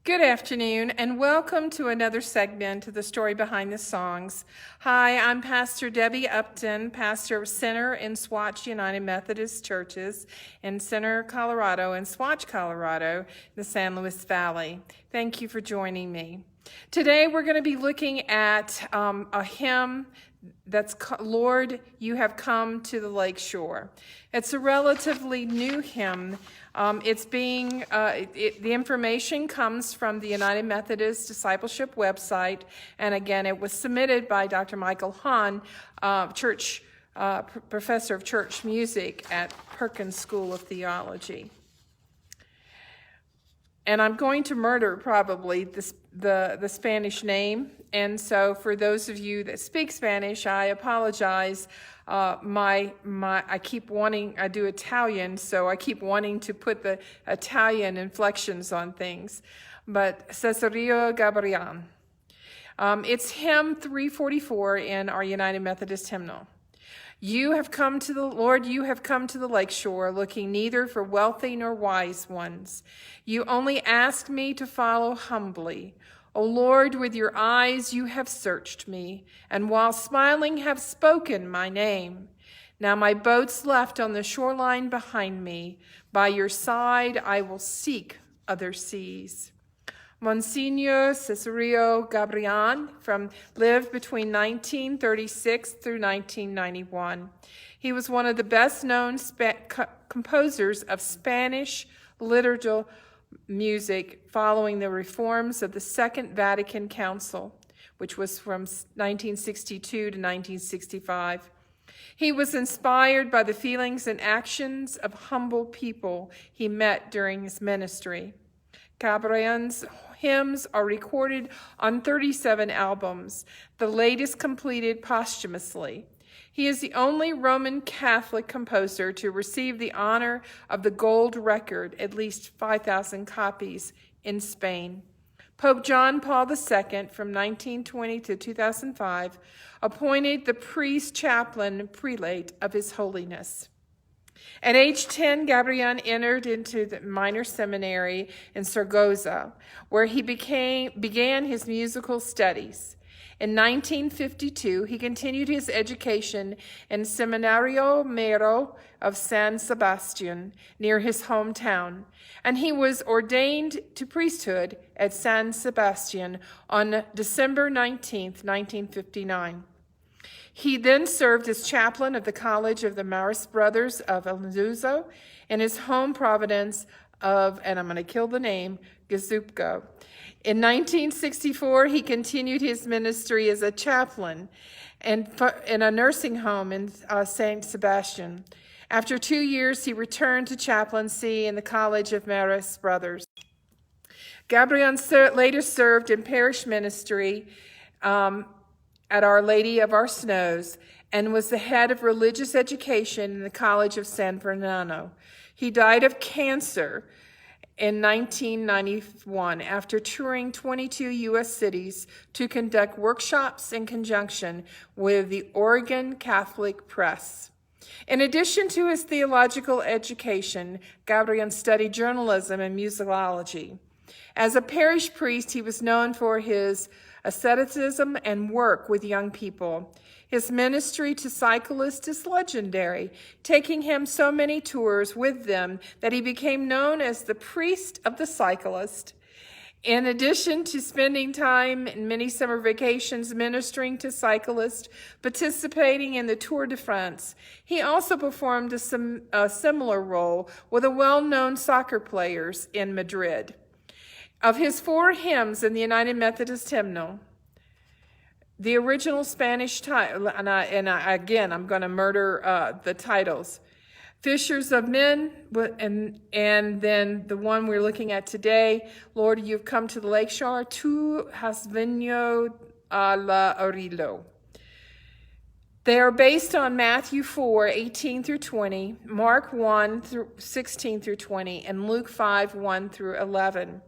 Good afternoon, and welcome to another segment of the Story Behind the Songs. Hi, I'm Pastor Debbie Upton, pastor of Center and Swatch United Methodist Churches in Center, Colorado, and Swatch, Colorado, in the San Luis Valley. Thank you for joining me. Today we're going to be looking at a hymn that's Lord, You Have Come to the Lakeshore. It's a relatively new hymn. The information comes from the United Methodist Discipleship website, and again, it was submitted by Dr. Michael Hahn, professor of church music at Perkins School of Theology. And I'm going to murder probably the Spanish name, and so for those of you that speak Spanish, I apologize. I do Italian, so I keep wanting to put the Italian inflections on things. But Cesario Gabriel. It's hymn 344 in our United Methodist hymnal. You have come to the Lord, you have come to the lakeshore, looking neither for wealthy nor wise ones. You only ask me to follow humbly. O Lord, with your eyes you have searched me, and while smiling have spoken my name. Now my boat's left on the shoreline behind me. By your side I will seek other seas. Monsignor Cesario Gabriel lived between 1936 through 1991. He was one of the best-known composers of Spanish liturgical music following the reforms of the Second Vatican Council, which was from 1962 to 1965. He was inspired by the feelings and actions of humble people he met during his ministry. Gabriel's hymns are recorded on 37 albums, the latest completed posthumously. He is the only Roman Catholic composer to receive the honor of the gold record, at least 5,000 copies, in Spain. Pope John Paul II, from 1920 to 2005, appointed the priest chaplain prelate of His Holiness. At age 10, Gabriel entered into the minor seminary in Zaragoza, where he began his musical studies. In 1952, he continued his education in Seminario Mero of San Sebastian, near his hometown, and he was ordained to priesthood at San Sebastian on December 19, 1959. He then served as chaplain of the College of the Marist Brothers of Azuzo in his home province of, and I'm going to kill the name, Gizupco. In 1964, he continued his ministry as a chaplain in a nursing home in St. Sebastian. After 2 years, he returned to chaplaincy in the College of Marist Brothers. Gabriel later served in parish ministry at Our Lady of Our Snows and was the head of religious education in the College of San Fernando. He died of cancer in 1991 after touring 22 U.S. cities to conduct workshops in conjunction with the Oregon Catholic Press. In addition to his theological education, Gabriel studied journalism and musicology. As a parish priest, he was known for his asceticism and work with young people. His ministry to cyclists is legendary, taking him so many tours with them that he became known as the priest of the cyclist. In addition to spending time in many summer vacations ministering to cyclists, participating in the Tour de France, he also performed a similar role with the well-known soccer players in Madrid. Of his 4 hymns in the United Methodist hymnal, the original Spanish title, again, I'm going to murder the titles. Fishers of Men, and then the one we're looking at today, Lord, You've Come to the Lakeshore, Tu has venido a la orilla. They are based on Matthew 4, 18 through 20, Mark 1, 16 through 20, and Luke 5, 1 through 11.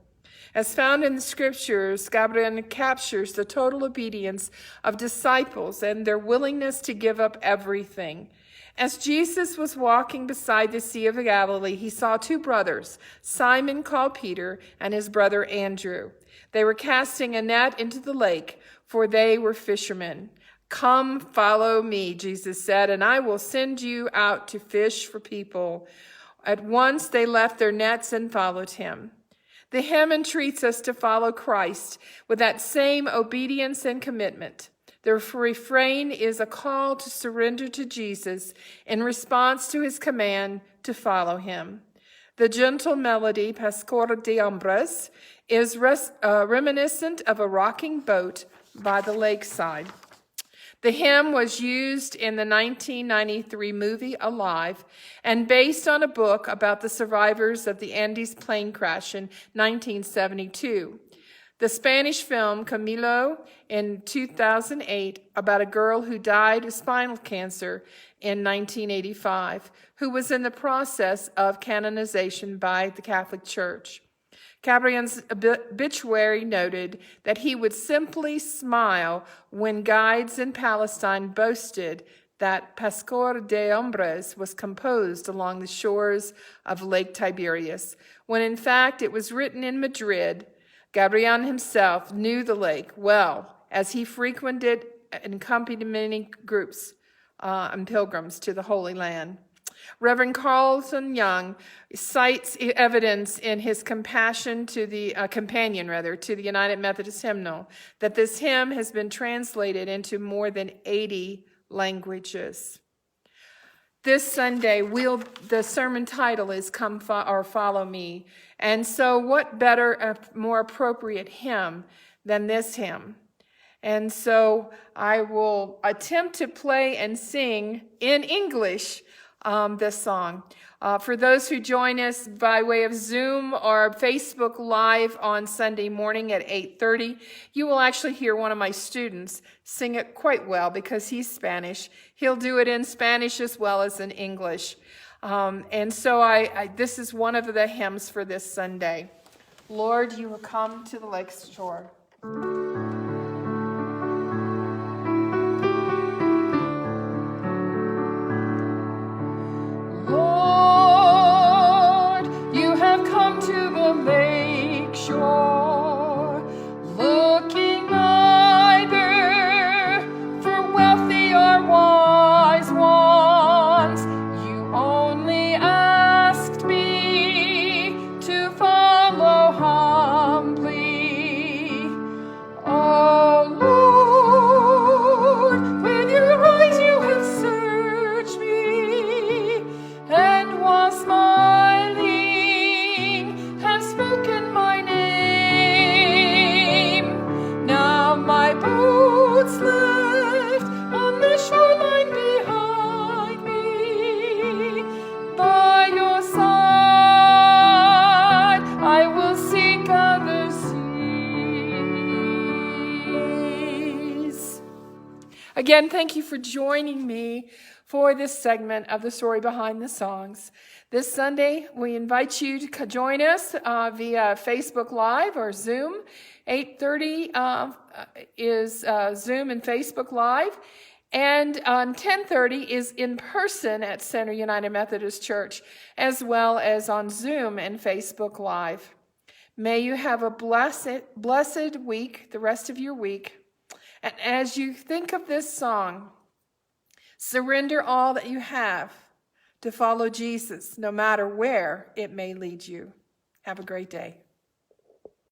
As found in the scriptures, Gabriel captures the total obedience of disciples and their willingness to give up everything. As Jesus was walking beside the Sea of Galilee, he saw two brothers, Simon called Peter and his brother Andrew. They were casting a net into the lake, for they were fishermen. "Come, follow me," Jesus said, "and I will send you out to fish for people." At once they left their nets and followed him. The hymn entreats us to follow Christ with that same obedience and commitment. The refrain is a call to surrender to Jesus in response to his command to follow him. The gentle melody, Pastor de Hombres, is reminiscent of a rocking boat by the lakeside. The hymn was used in the 1993 movie Alive and based on a book about the survivors of the Andes plane crash in 1972. The Spanish film Camilo in 2008 about a girl who died of spinal cancer in 1985, who was in the process of canonization by the Catholic Church. Gabriel's obituary noted that he would simply smile when guides in Palestine boasted that Pastor de Hombres was composed along the shores of Lake Tiberias, when in fact it was written in Madrid. Gabriel himself knew the lake well, as he frequented and accompanied many groups and pilgrims to the Holy Land. Reverend Carlton Young cites evidence in his companion to the United Methodist Hymnal that this hymn has been translated into more than 80 languages. This Sunday, the sermon title is "Come or Follow Me," and so what better, more appropriate hymn than this hymn? And so I will attempt to play and sing in English this song. For those who join us by way of Zoom or Facebook Live on Sunday morning at 8:30, you will actually hear one of my students sing it quite well because he's Spanish. He'll do it in Spanish as well as in English. And so this is one of the hymns for this Sunday. Lord, you will come to the Lakeshore. Lakeshore, looking neither for wealthy or wise ones. You only asked me to follow humbly. Oh Lord, with your eyes you have searched me, and while smiling have spoken my name. Now my boat's left on the shoreline behind me. By your side I will seek other seas. Again, thank you for joining me for this segment of the Story Behind the Songs. This Sunday, we invite you to join us via Facebook Live or Zoom. 8:30 is Zoom and Facebook Live. And 10:30 is in person at Center United Methodist Church, as well as on Zoom and Facebook Live. May you have a blessed week, the rest of your week. And as you think of this song, surrender all that you have to follow Jesus, no matter where it may lead you. Have a great day.